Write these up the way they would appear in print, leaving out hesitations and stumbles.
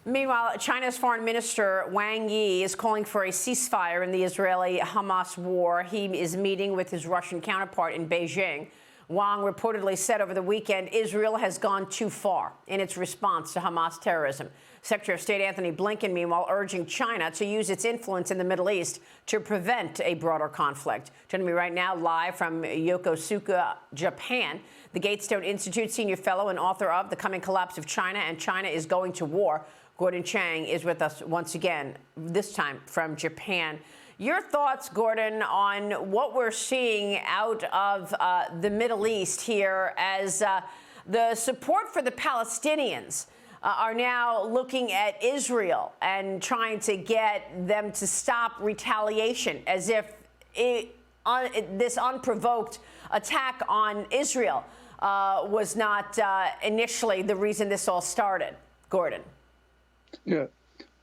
Meanwhile, China's Foreign Minister Wang Yi is calling for a ceasefire in the Israeli-Hamas war. He is meeting with his Russian counterpart in Beijing. Wang reportedly said over the weekend Israel has gone too far in its response to Hamas terrorism. Secretary of State Anthony Blinken, meanwhile, urging China to use its influence in the Middle East to prevent a broader conflict. Joining me right now, live from Yokosuka, Japan, the Gatestone Institute senior fellow and author of The Coming Collapse of China and China is Going to War, Gordon Chang, is with us once again, this time from Japan. Your thoughts, Gordon, on what we're seeing out of the Middle East here as the support for the Palestinians are now looking at Israel and trying to get them to stop retaliation, as if this unprovoked attack on Israel was not initially the reason this all started. Gordon. Yeah.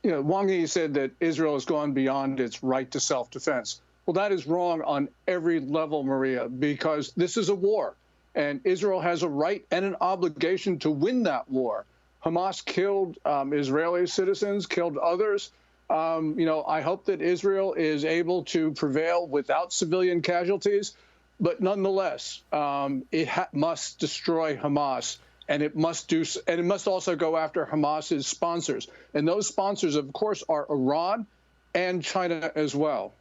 Wang Yi said that Israel has gone beyond its right to self-defense. Well, that is wrong on every level, Maria, because this is a war, and Israel has a right and an obligation to win that war. Hamas killed Israeli citizens, killed others. I hope that Israel is able to prevail without civilian casualties, but nonetheless, it must destroy Hamas. And it must also go after Hamas's sponsors. And those sponsors, of course, are Iran and China as well.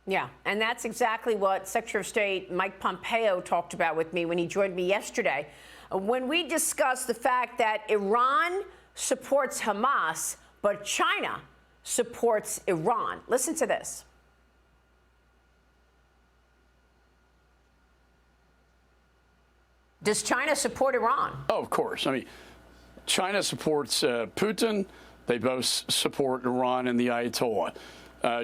Yeah, and that's exactly what Secretary of State Mike Pompeo talked about with me when he joined me yesterday. When we discussed the fact that Iran supports Hamas, but China supports Iran. Listen to this. Does China support Iran? Oh, of course. I mean, China supports Putin. They both support Iran and the Ayatollah.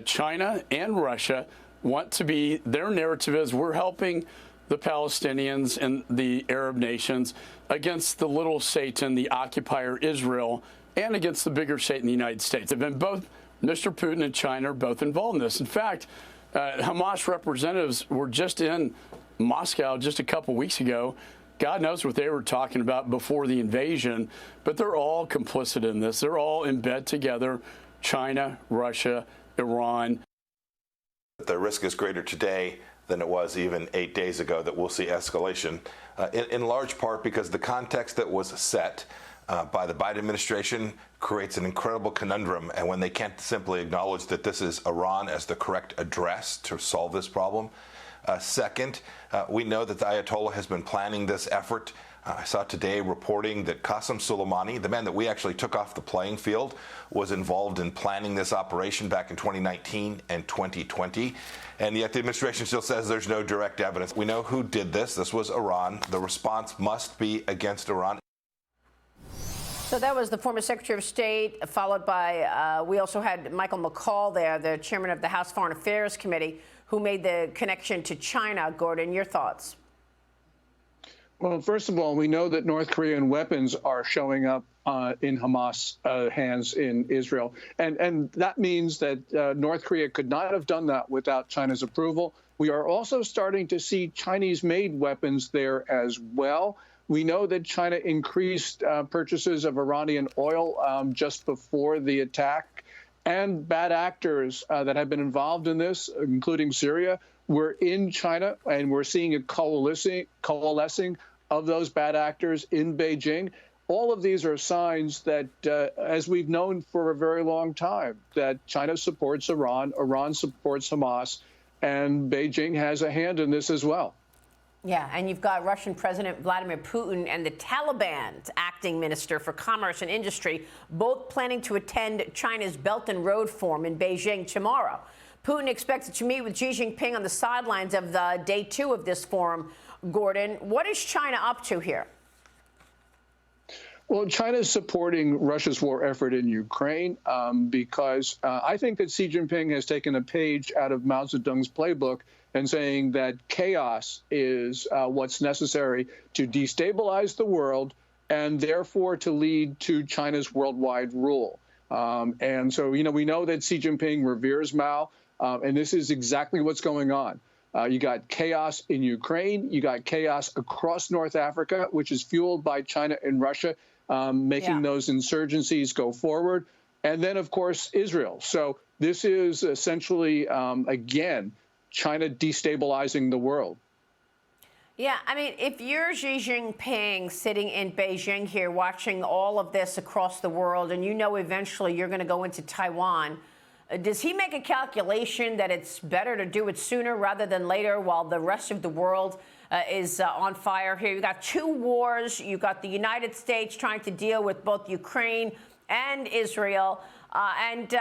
China and Russia want to be, their narrative is we're helping the Palestinians and the Arab nations against the little Satan, the occupier Israel, and against the bigger Satan, the United States. They've been both, Mr. Putin and China are both involved in this. In fact, Hamas representatives were just in Moscow just a couple weeks ago. God knows what they were talking about before the invasion, but they're all complicit in this. They're all in bed together, China, Russia, Iran. The risk is greater today than it was even 8 days ago that we'll see escalation, in large part because the context that was set by the Biden administration creates an incredible conundrum. And when they can't simply acknowledge that this is Iran as the correct address to solve this problem. Second, we know that the Ayatollah has been planning this effort. I saw today reporting that Qasem Soleimani, the man that we actually took off the playing field, was involved in planning this operation back in 2019 and 2020. And yet the administration still says there's no direct evidence. We know who did this. This was Iran. The response must be against Iran. So that was the former Secretary of State, followed by, we also had Michael McCaul there, the chairman of the House Foreign Affairs Committee, who made the connection to China. Gordon, your thoughts? Well, first of all, we know that North Korean weapons are showing up in Hamas hands in Israel. And that means that North Korea could not have done that without China's approval. We are also starting to see Chinese-made weapons there as well. We know that China increased purchases of Iranian oil just before the attack. And bad actors that have been involved in this, including Syria, were in China, and we're seeing a coalescing of those bad actors in Beijing. All of these are signs that, as we've known for a very long time, that China supports Iran, Iran supports Hamas, and Beijing has a hand in this as well. Yeah, and you've got Russian President Vladimir Putin and the Taliban's acting minister for commerce and industry both planning to attend China's Belt and Road Forum in Beijing tomorrow. Putin expected to meet with Xi Jinping on the sidelines of the day 2 of this forum. Gordon, what is China up to here? Well, China is supporting Russia's war effort in Ukraine because I think that Xi Jinping has taken a page out of Mao Zedong's playbook and saying that chaos is what's necessary to destabilize the world and therefore to lead to China's worldwide rule. And so, we know that Xi Jinping reveres Mao, and this is exactly what's going on. You got chaos in Ukraine. You got chaos across North Africa, which is fueled by China and Russia. making Yeah. those insurgencies go forward. And then, of course, Israel. So this is essentially, again, China destabilizing the world. Yeah, I mean, if you're Xi Jinping sitting in Beijing here watching all of this across the world, and you know eventually you're going to go into Taiwan, does he make a calculation that it's better to do it sooner rather than later while the rest of the world is on fire here? You've got two wars. You've got the United States trying to deal with both Ukraine and Israel. And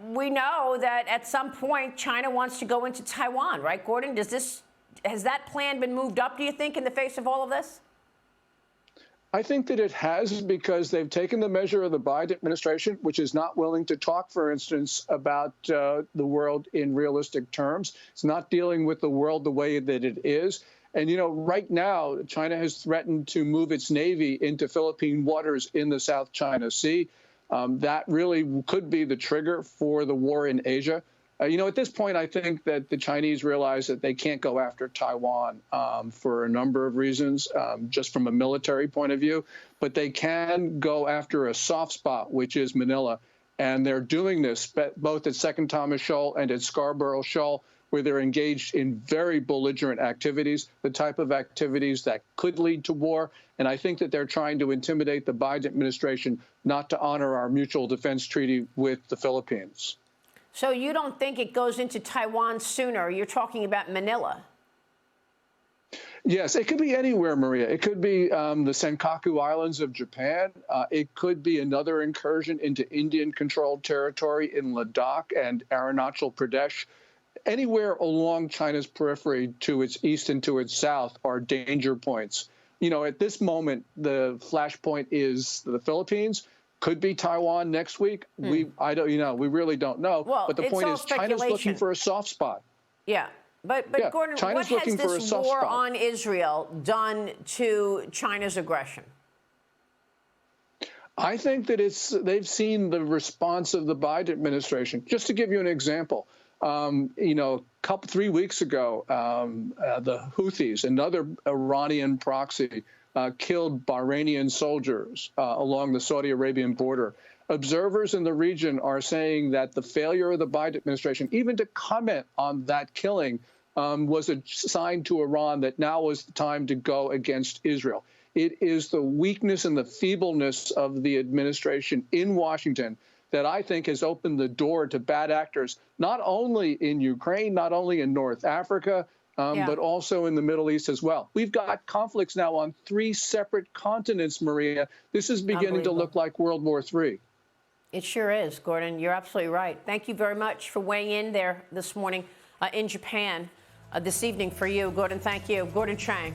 we know that at some point China wants to go into Taiwan, right, Gordon? Has that plan been moved up, do you think, in the face of all of this? I think that it has, because they've taken the measure of the Biden administration, which is not willing to talk, for instance, about the world in realistic terms. It's not dealing with the world the way that it is. And, you know, right now, China has threatened to move its Navy into Philippine waters in the South China Sea. That really could be the trigger for the war in Asia. You know, at this point, I think that the Chinese realize that they can't go after Taiwan for a number of reasons, just from a military point of view. But they can go after a soft spot, which is Manila. And they're doing this both at Second Thomas Shoal and at Scarborough Shoal, where they're engaged in very belligerent activities, the type of activities that could lead to war. And I think that they're trying to intimidate the Biden administration not to honor our mutual defense treaty with the Philippines. So you don't think it goes into Taiwan sooner? You're talking about Manila. Yes, it could be anywhere, Maria. It could be the Senkaku Islands of Japan. It could be another incursion into Indian-controlled territory in Ladakh and Arunachal Pradesh. Anywhere along China's periphery to its east and to its south are danger points. You know, at this moment, the flashpoint is the Philippines. Could be Taiwan next week. We really don't know. Well, but the point is, China's looking for a soft spot. Yeah. But Yeah, Gordon, China's what has looking for a this soft war spot. on Israel done to China's aggression? I think that they've seen the response of the Biden administration. Just to give you an example, 3 weeks ago, the Houthis, another Iranian proxy, killed Bahrainian soldiers along the Saudi Arabian border. Observers in the region are saying that the failure of the Biden administration, even to comment on that killing, was a sign to Iran that now was the time to go against Israel. It is the weakness and the feebleness of the administration in Washington that I think has opened the door to bad actors, not only in Ukraine, not only in North Africa, but also in the Middle East as well. We've got conflicts now on 3 separate continents, Maria. This is beginning to look like World War III. It sure is, Gordon. You're absolutely right. Thank you very much for weighing in there this morning in Japan, this evening for you. Gordon, thank you. Gordon Chang.